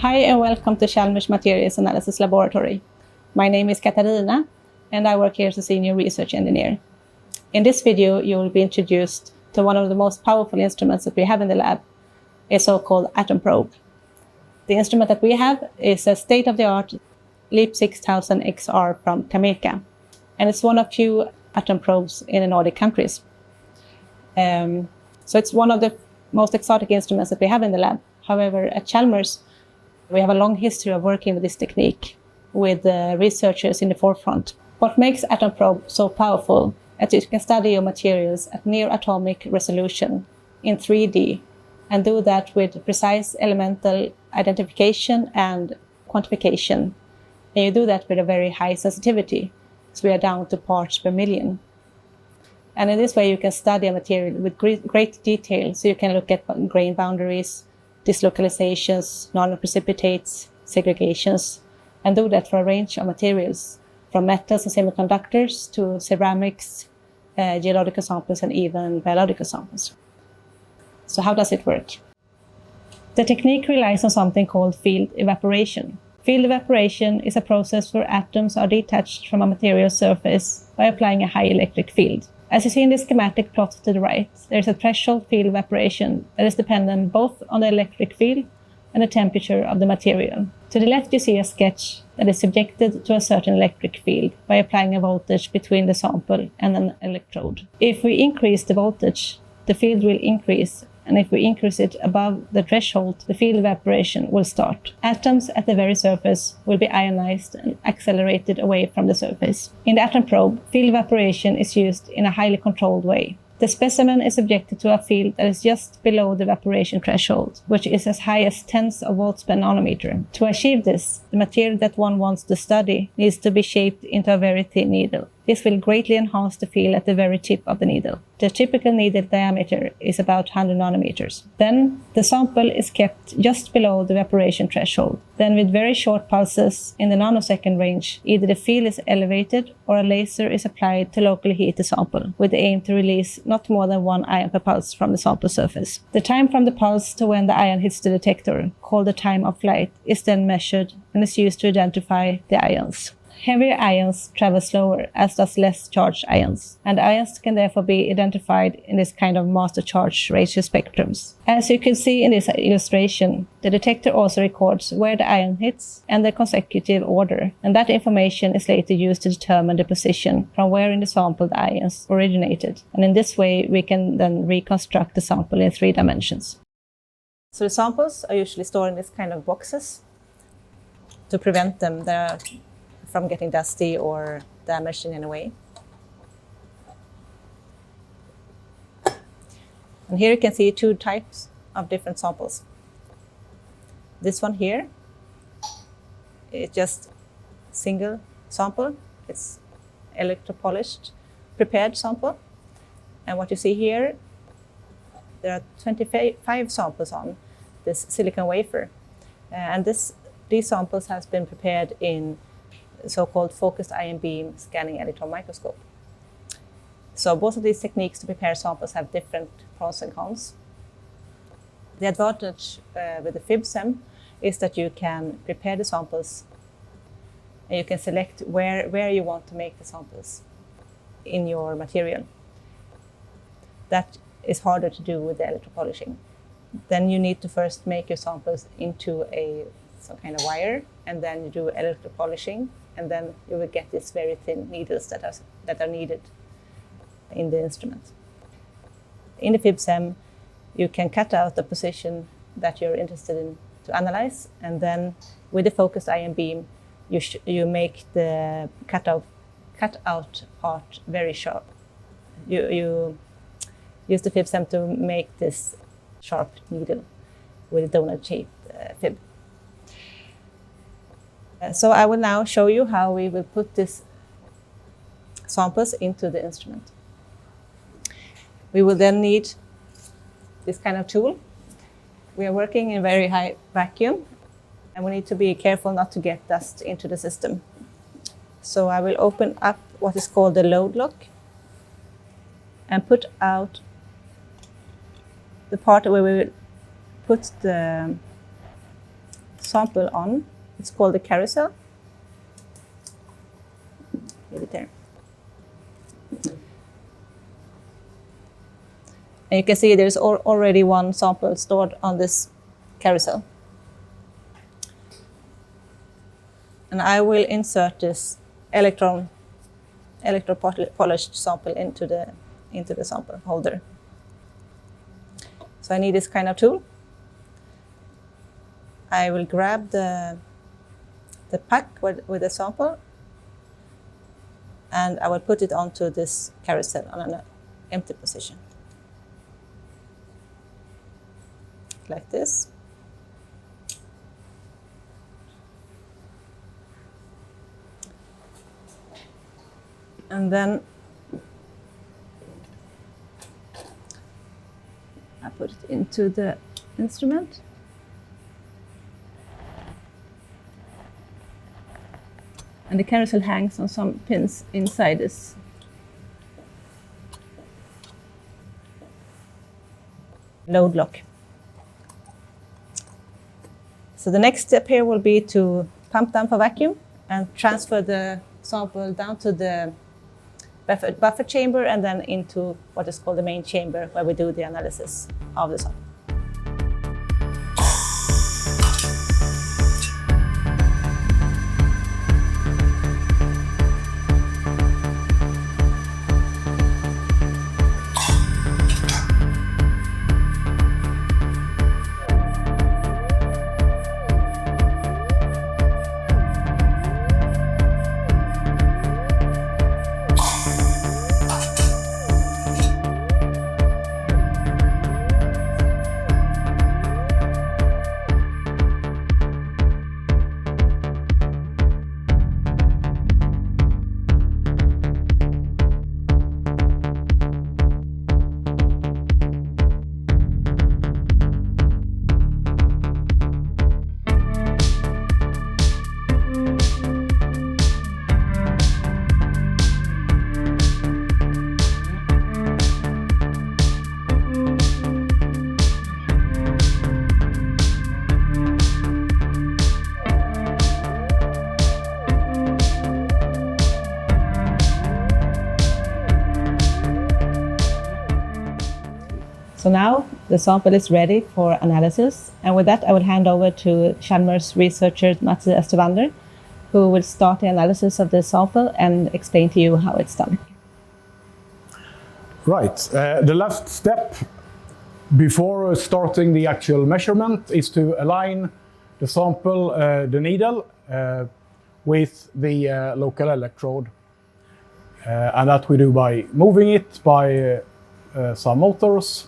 Hi and welcome to Chalmers Materials Analysis Laboratory. My name is Katarina and I work here as a senior research engineer. In this video, you will be introduced to one of the most powerful instruments that we have in the lab, a so-called atom probe. The instrument that we have is a state-of-the-art LEAP 6000 XR from America, and it's one of few atom probes in the Nordic countries. So it's one of the most exotic instruments that we have in the lab. However, at Chalmers, we have a long history of working with this technique with researchers in the forefront. What makes atom probe so powerful is that you can study your materials at near atomic resolution in 3D and do that with precise elemental identification and quantification. And you do that with a very high sensitivity, so we are down to parts per million. And in this way, you can study a material with great detail, so you can look at grain boundaries, dislocalizations, nanoprecipitates, segregations, and do that for a range of materials, from metals and semiconductors to ceramics, geological samples, and even biological samples. So how does it work? The technique relies on something called field evaporation. Field evaporation is a process where atoms are detached from a material surface by applying a high electric field. As you see in this schematic plot to the right, there is a threshold field evaporation that is dependent both on the electric field and the temperature of the material. To the left, you see a sketch that is subjected to a certain electric field by applying a voltage between the sample and an electrode. If we increase the voltage, the field will increase, and if we increase it above the threshold, the field evaporation will start. Atoms at the very surface will be ionized and accelerated away from the surface. In the atom probe, field evaporation is used in a highly controlled way. The specimen is subjected to a field that is just below the evaporation threshold, which is as high as tens of volts per nanometer. To achieve this, the material that one wants to study needs to be shaped into a very thin needle. This will greatly enhance the field at the very tip of the needle. The typical needle diameter is about 100 nanometers. Then, the sample is kept just below the evaporation threshold. Then, with very short pulses in the nanosecond range, either the field is elevated or a laser is applied to locally heat the sample, with the aim to release not more than 1 ion per pulse from the sample surface. The time from the pulse to when the ion hits the detector, called the time of flight, is then measured and is used to identify the ions. Heavier ions travel slower, as does less charged ions, and ions can therefore be identified in this kind of master charge ratio spectrums. As you can see in this illustration, the detector also records where the ion hits and the consecutive order, and that information is later used to determine the position from where in the sample the ions originated. And in this way, we can then reconstruct the sample in 3 dimensions. So the samples are usually stored in this kind of boxes to prevent them from getting dusty or damaged in any way. And here you can see 2 types of different samples. This one here is just single sample. It's electropolished, prepared sample. And what you see here, there are 25 samples on this silicon wafer. And these samples has been prepared in so-called focused ion beam scanning electron microscope. So both of these techniques to prepare samples have different pros and cons. The advantage with the FIB-SEM is that you can prepare the samples and you can select where you want to make the samples in your material. That is harder to do with the electropolishing. Then you need to first make your samples into some kind of wire, and then you do electropolishing, and then you will get these very thin needles that are needed in the instrument. In the FIB-SEM, you can cut out the position that you're interested in to analyze, and then with the focused ion beam, you make the cut out part very sharp. You use the FIB-SEM to make this sharp needle with a donut-shaped fib. So I will now show you how we will put these samples into the instrument. We will then need this kind of tool. We are working in very high vacuum, and we need to be careful not to get dust into the system. So I will open up what is called the load lock and put out the part where we will put the sample on. It's called the carousel. Leave it there. And you can see there's already one sample stored on this carousel. And I will insert this electro-polished sample into the sample holder. So I need this kind of tool. I will grab the pack with the sample, and I will put it onto this carousel on an empty position. Like this. And then I put it into the instrument. And the carousel hangs on some pins inside this. Load lock. So the next step here will be to pump down for vacuum and transfer the sample down to the buffer chamber and then into what is called the main chamber, where we do the analysis of the sample. So now the sample is ready for analysis. And with that, I will hand over to Chalmers researcher Mattias Thuvander, who will start the analysis of the sample and explain to you how it's done. Right. The last step before starting the actual measurement is to align the sample, the needle, with the local electrode. And that we do by moving it by some motors.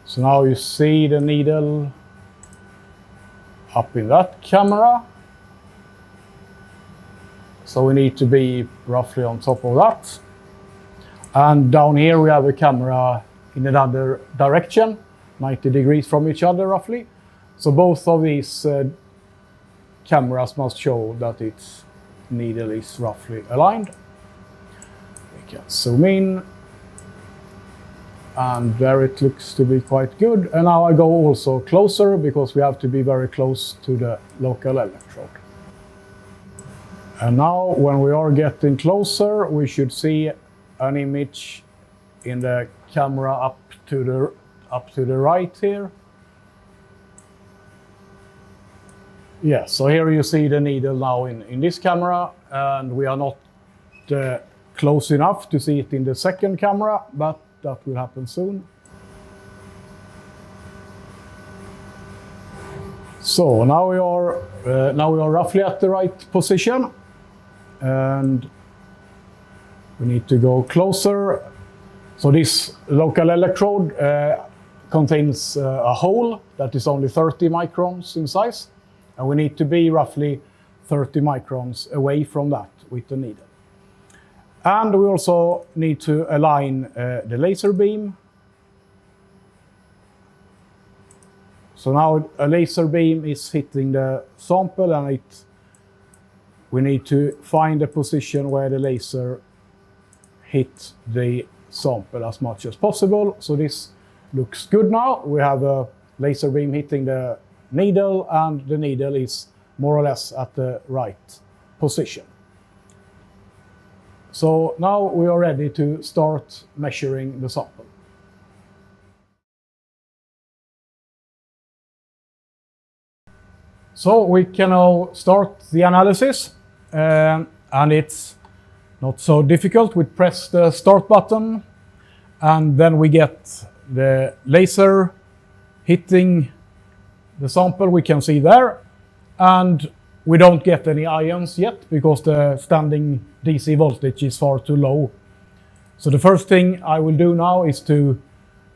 So now you see the needle up in that camera. So we need to be roughly on top of that. And down here we have a camera in another direction, 90 degrees from each other roughly. So both of these cameras must show that its needle is roughly aligned. We can zoom in. And there it looks to be quite good. And now I go also closer because we have to be very close to the local electrode. And now when we are getting closer, we should see an image in the camera up to the right here. Yeah, so here you see the needle now in this camera, and we are not close enough to see it in the second camera, but that will happen soon. So now we are roughly at the right position, and we need to go closer. So this local electrode contains a hole that is only 30 microns in size, and we need to be roughly 30 microns away from that with the needle. And we also need to align the laser beam. So now a laser beam is hitting the sample, and we need to find a position where the laser hit the sample as much as possible. So this looks good now. We have a laser beam hitting the needle, and the needle is more or less at the right position. So now we are ready to start measuring the sample. So we can now start the analysis, and it's not so difficult. We press the start button, and then we get the laser hitting the sample we can see there, and we don't get any ions yet because the standing DC voltage is far too low. So the first thing I will do now is to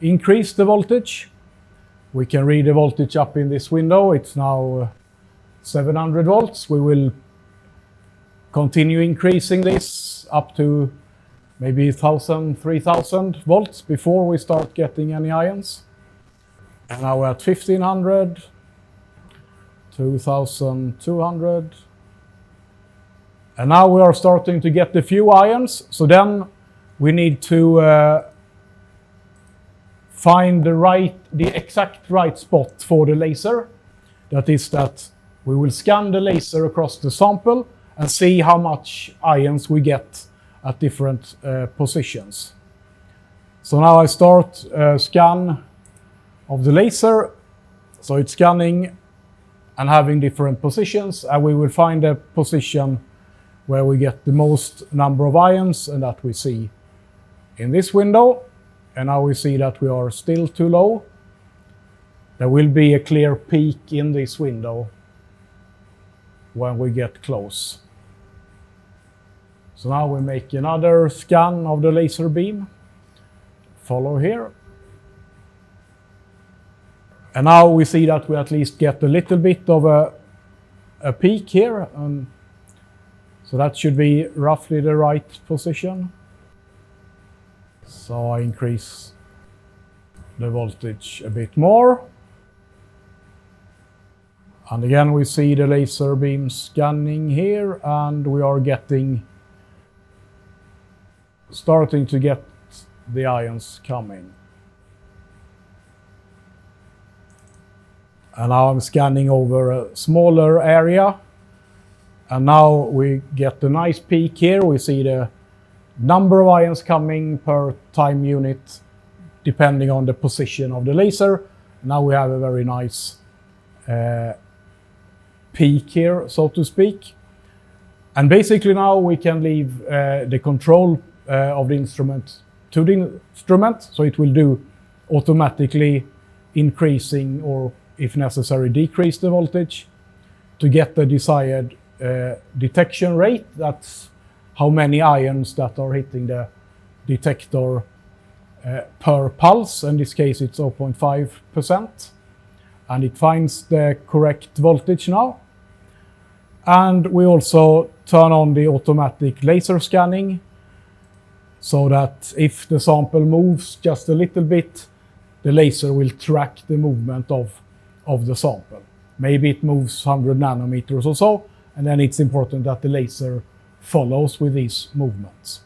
increase the voltage. We can read the voltage up in this window. It's now 700 volts. We will continue increasing this up to maybe 1,000, 3,000 volts before we start getting any ions. And now we're at 1,500, 2,200. And now we are starting to get a few ions. So then we need to find the exact right spot for the laser. That is that we will scan the laser across the sample and see how much ions we get at different positions. So now I start a scan of the laser. So it's scanning and having different positions, and we will find a position where we get the most number of ions, and that we see in this window. And now we see that we are still too low. There will be a clear peak in this window when we get close. So now we make another scan of the laser beam. Follow here. And now we see that we at least get a little bit of a peak here. So that should be roughly the right position. So I increase the voltage a bit more. And again, we see the laser beam scanning here, and we are starting to get the ions coming. And now I'm scanning over a smaller area. And now we get a nice peak here. We see the number of ions coming per time unit, depending on the position of the laser. Now we have a very nice peak here, so to speak. And basically now we can leave the control of the instrument to the instrument, so it will do automatically increasing, or if necessary decrease the voltage to get the desired detection rate. That's how many ions that are hitting the detector per pulse. In this case it's 0.5%, and it finds the correct voltage now. And we also turn on the automatic laser scanning, so that if the sample moves just a little bit, the laser will track the movement of the sample. Maybe it moves 100 nanometers or so, and then it's important that the laser follows with these movements.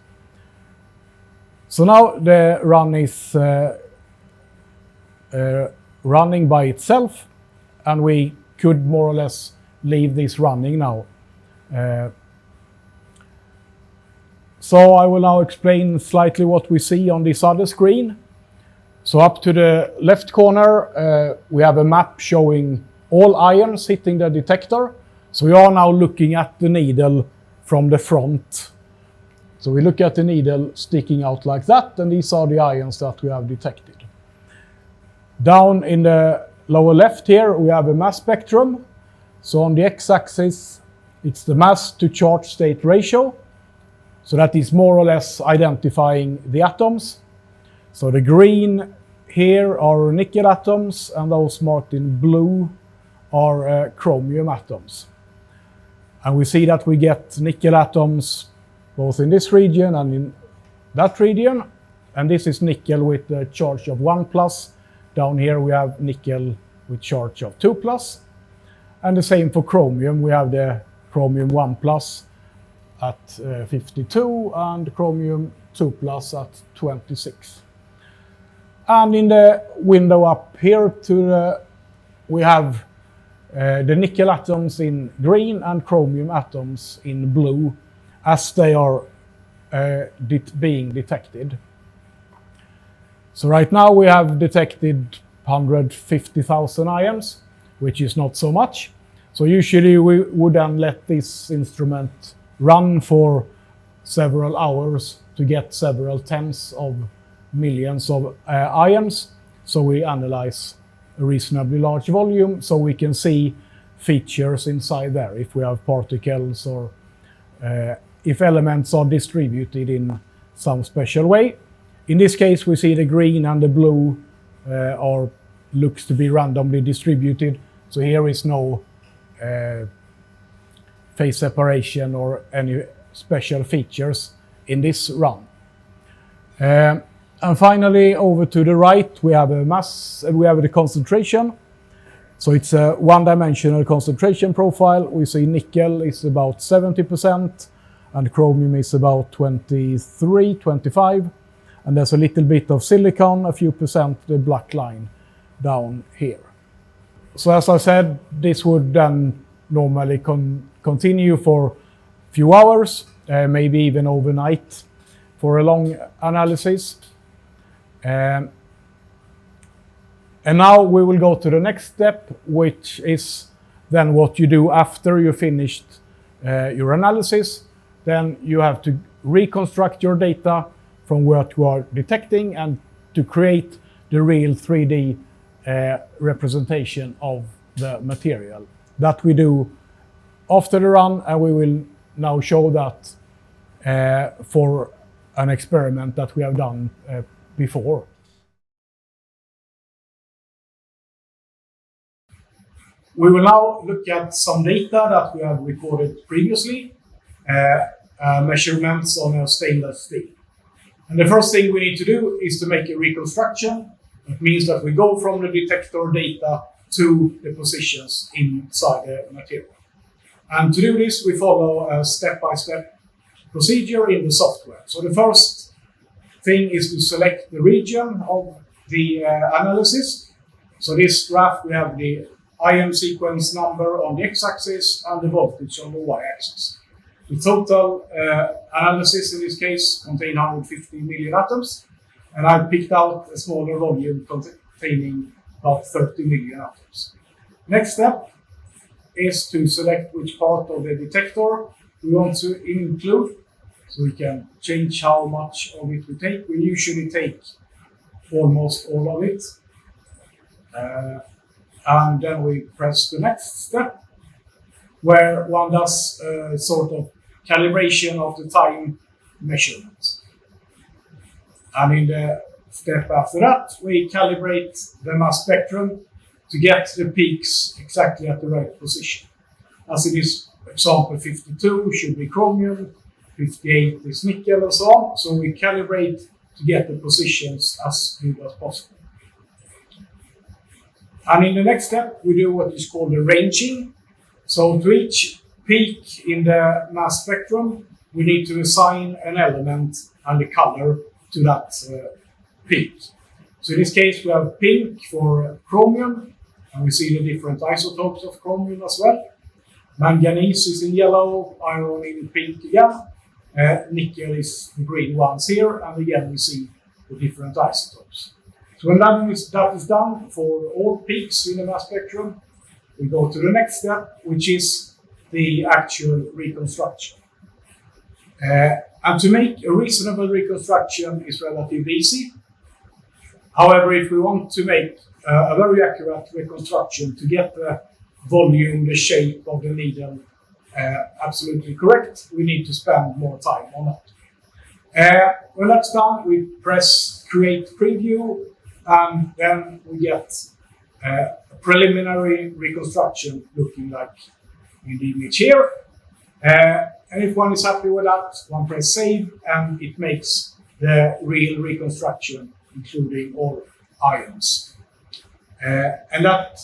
So now the run is running by itself, and we could more or less leave this running now. So I will now explain slightly what we see on this other screen. So up to the left corner, we have a map showing all ions hitting the detector. So we are now looking at the needle from the front. So we look at the needle sticking out like that, and these are the ions that we have detected. Down in the lower left here, we have a mass spectrum. So on the x-axis, it's the mass to charge state ratio. So that is more or less identifying the atoms. So the green here are nickel atoms, and those marked in blue are chromium atoms. And we see that we get nickel atoms both in this region and in that region. And this is nickel with a charge of 1+. Down here we have nickel with charge of 2+. And the same for chromium. We have the chromium 1+ at 52 and chromium 2+ at 26. And in the window up here we have the nickel atoms in green and chromium atoms in blue as they are being detected. So right now we have detected 150,000 ions, which is not so much. So usually we would then let this instrument run for several hours to get several tens of millions of ions. So we analyze a reasonably large volume so we can see features inside there, if we have particles or if elements are distributed in some special way. In this case, we see the green and the blue looks to be randomly distributed. So here is no phase separation or any special features in this run. And finally, over to the right, we have a mass, we have the concentration. So it's a one-dimensional concentration profile. We see nickel is about 70%, and chromium is about 23, 25. And there's a little bit of silicon, a few percent, the black line down here. So as I said, this would then normally continue for a few hours, maybe even overnight for a long analysis. And now we will go to the next step, which is then what you do after you finished your analysis. Then you have to reconstruct your data from what you are detecting and to create the real 3D representation of the material. That we do after the run, and we will now show that for an experiment that we have done before. We will now look at some data that we have recorded previously, measurements on a stainless steel. And the first thing we need to do is to make a reconstruction. It means that we go from the detector data to the positions inside the material. And to do this, we follow a step-by-step procedure in the software. So the first thing is to select the region of the analysis. So this graph, we have the ion sequence number on the x-axis and the voltage on the y-axis. The total analysis in this case contains 150 million atoms, and I picked out a smaller volume containing about 30 million atoms. Next step is to select which part of the detector we want to include, so we can change how much of it we take. We usually take almost all of it. And then we press the next step, where one does a sort of calibration of the time measurement. And in the step after that, we calibrate the mass spectrum to get the peaks exactly at the right position. As in this example, 52 should be chromium, 58 is nickel, and so on. So we calibrate to get the positions as good as possible. And in the next step, we do what is called the ranging. So to each peak in the mass spectrum, we need to assign an element and a color to that peak. So in this case, we have pink for chromium, and we see the different isotopes of chromium as well. Manganese is in yellow, iron in pink again. Nickel is the green ones here, and again we see the different isotopes. So when that is done for all peaks in the mass spectrum, we go to the next step, which is the actual reconstruction. And to make a reasonable reconstruction is relatively easy. However, if we want to make a very accurate reconstruction to get the volume, the shape of the needle absolutely correct, we need to spend more time on that. When that's done, we press Create Preview, and then we get a preliminary reconstruction looking like in the image here. And if one is happy with that, one press Save, and it makes the real reconstruction, including all ions. And that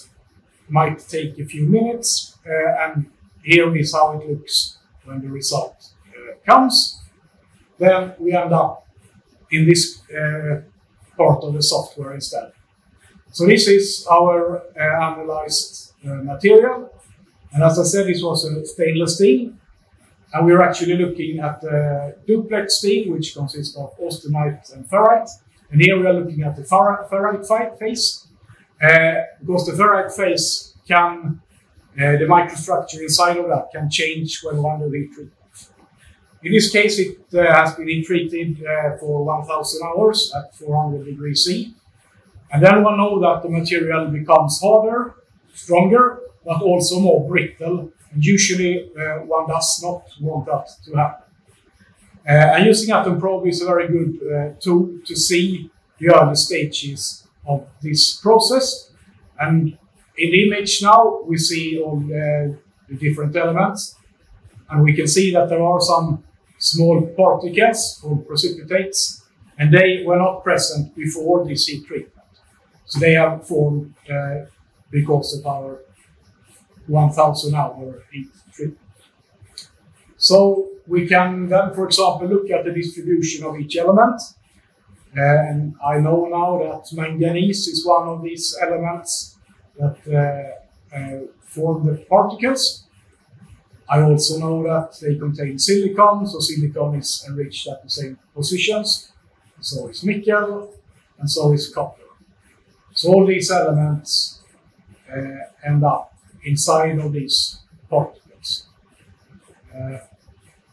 might take a few minutes, and here is how it looks when the result comes. Then we end up in this part of the software instead. So this is our analyzed material. And as I said, this was a stainless steel. And we're actually looking at the duplex steel, which consists of austenite and ferrite. And here we are looking at the ferrite phase. Because the ferrite phase can, the microstructure inside of that can change when under heat treatment. In this case, it has been heat treated for 1000 hours at 400 degrees C. And then one knows that the material becomes harder, stronger, but also more brittle. And usually one does not want that to happen. And using atom probe is a very good tool to see the early stages of this process. And in the image now, we see all the different elements. And we can see that there are some small particles called precipitates, and they were not present before this heat treatment. So they have formed because of our 1000-hour heat treatment. So we can then, for example, look at the distribution of each element. And I know now that manganese is one of these elements that form the particles. I also know that they contain silicon, so silicon is enriched at the same positions. So is nickel, and so is copper. So all these elements end up inside of these particles.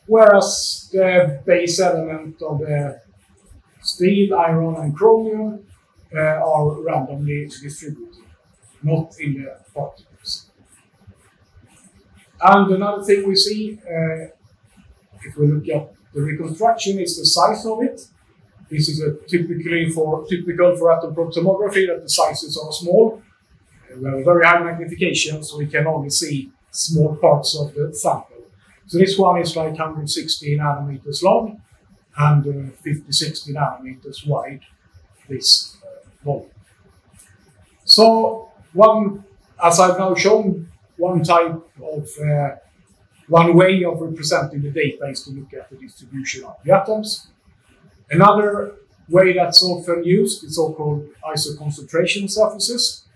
Whereas the base element of the steel, iron, and chromium are randomly distributed, not in the particles. And another thing we see, if we look at the reconstruction, is the size of it. This is typical for atom probe tomography, that the sizes are small. We have a very high magnification, so we can only see small parts of the sample. So this one is like 160 nanometers long and 50-60 nanometers wide, this volume. So as I've now shown, one way of representing the data is to look at the distribution of the atoms. Another way that's often used is so-called isoconcentration surfaces,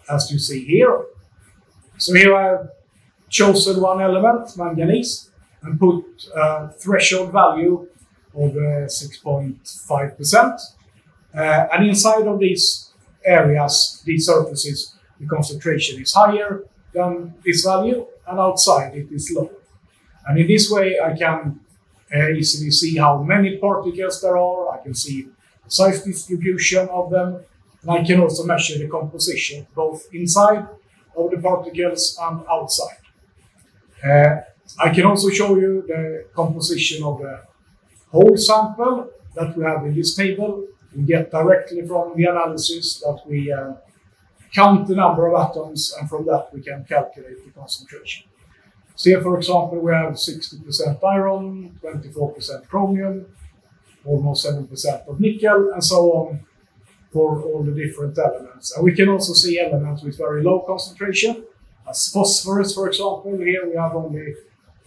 as you see here. So here I have chosen one element, manganese, and put a threshold value of 6.5%. And inside of these areas, these surfaces, the concentration is higher than this value, and outside it is lower. And in this way, I can easily see how many particles there are. I can see the size distribution of them, and I can also measure the composition, both inside of the particles and outside. I can also show you the composition of the whole sample that we have in this table. We get directly from the analysis that we count the number of atoms, and from that we can calculate the concentration. So here, for example, we have 60% iron, 24% chromium, almost 7% of nickel, and so on for all the different elements. And we can also see elements with very low concentration, as phosphorus, for example. Here we have only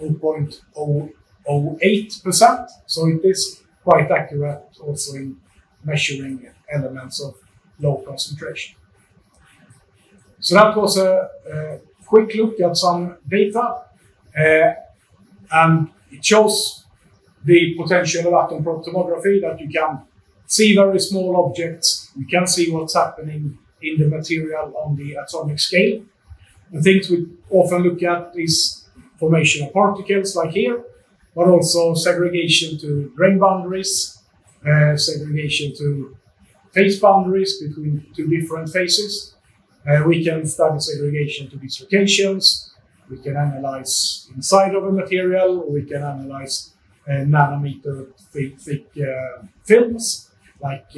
0.008%, so it is quite accurate also in measuring elements of low concentration. So that was a quick look at some data, and it shows the potential of atom probe tomography, that you can see very small objects, you can see what's happening in the material on the atomic scale. The things we often look at is formation of particles, like here, but also segregation to grain boundaries, segregation to phase boundaries between two different phases. We can study segregation to dislocations. We can analyze inside of a material. We can analyze nanometer thick films, like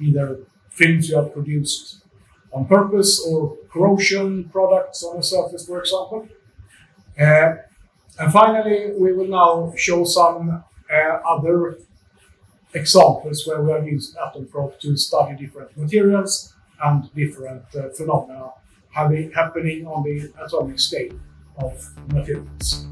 either films you have produced on purpose or corrosion products on a surface, for example. And finally, we will now show some other examples where we have used atom probe to study different materials and different phenomena happening on the atomic scale of materials.